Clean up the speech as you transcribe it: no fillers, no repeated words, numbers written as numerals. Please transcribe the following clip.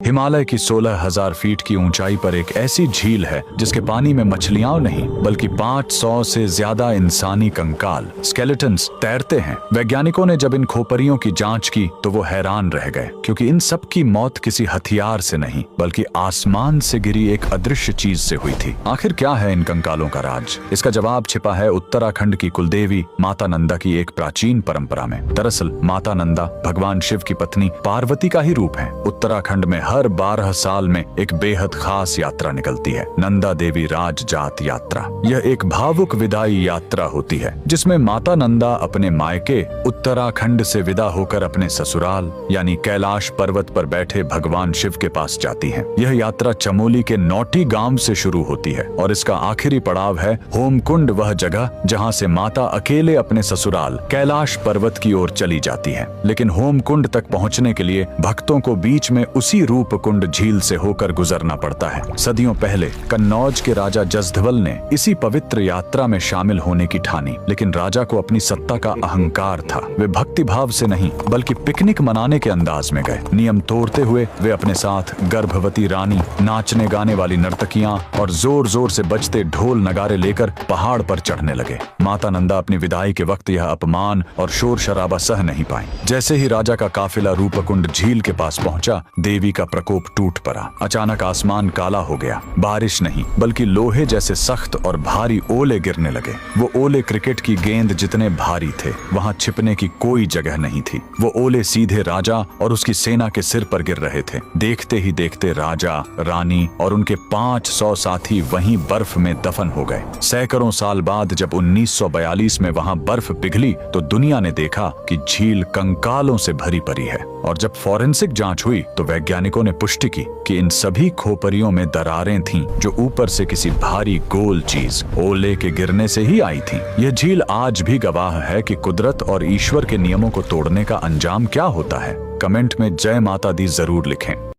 हिमालय की 16,000 फीट की ऊंचाई पर एक ऐसी झील है जिसके पानी में मछलियां नहीं बल्कि 500 से ज्यादा इंसानी कंकाल स्केलेटन्स तैरते हैं। वैज्ञानिकों ने जब इन खोपरियों की जांच की तो वो हैरान रह गए, क्योंकि इन सब की मौत किसी हथियार से नहीं बल्कि आसमान से गिरी एक अदृश्य चीज से हुई थी। आखिर क्या है इन कंकालों का राज? इसका जवाब छिपा है उत्तराखंड की कुलदेवी माता नंदा की एक प्राचीन परंपरा में। दरअसल माता नंदा भगवान शिव की पत्नी पार्वती का ही रूप है। उत्तराखंड में हर 12 साल में एक बेहद खास यात्रा निकलती है, नंदा देवी राज जात यात्रा। यह एक भावुक विदाई यात्रा होती है जिसमें माता नंदा अपने मायके उत्तराखंड से विदा होकर अपने ससुराल यानी कैलाश पर्वत पर बैठे भगवान शिव के पास जाती है। यह यात्रा चमोली के नौटी गांव से शुरू होती है और इसका आखिरी पड़ाव है होमकुंड, वह जगह जहां से माता अकेले अपने ससुराल कैलाश पर्वत की ओर चली जाती है। लेकिन होमकुंड तक पहुंचने के लिए भक्तों को बीच में उसी रूपकुंड झील से होकर गुजरना पड़ता है। सदियों पहले कन्नौज के राजा जसधवल ने इसी पवित्र यात्रा में शामिल होने की ठानी, लेकिन राजा को अपनी सत्ता का अहंकार था। वे भक्ति भाव से नहीं बल्कि पिकनिक मनाने के अंदाज में गए। नियम तोड़ते हुए वे अपने साथ गर्भवती रानी, नाचने गाने वाली नर्तकियां और जोर जोर से बजते ढोल नगारे लेकर पहाड़ पर चढ़ने लगे। माता नंदा अपनी विदाई के वक्त यह अपमान और शोर शराबा सह नहीं पाई। जैसे ही राजा का काफिला रूपकुंड झील के पास पहुंचा, देवी का प्रकोप टूट पड़ा। अचानक आसमान काला हो गया। बारिश नहीं बल्कि लोहे जैसे सख्त और भारी ओले गिरने लगे। वो ओले क्रिकेट की गेंद जितने भारी थे। वहां छिपने की कोई जगह नहीं थी। वो ओले सीधे राजा और उसकी सेना के सिर पर गिर रहे थे। देखते ही देखते राजा, रानी और उनके 500 साथी वहीं बर्फ में दफन हो गए। सैकड़ों साल बाद जब 1942 में वहां बर्फ पिघली तो दुनिया ने देखा कि झील कंकालों से भरी पड़ी है। और जब फॉरेंसिक जांच हुई तो वैज्ञानिकों ने पुष्टि की कि इन सभी खोपरियों में दरारें थीं जो ऊपर से किसी भारी गोल चीज ओले के गिरने से ही आई थीं। यह झील आज भी गवाह है कि कुदरत और ईश्वर के नियमों को तोड़ने का अंजाम क्या होता है। कमेंट में जय माता दी जरूर लिखें।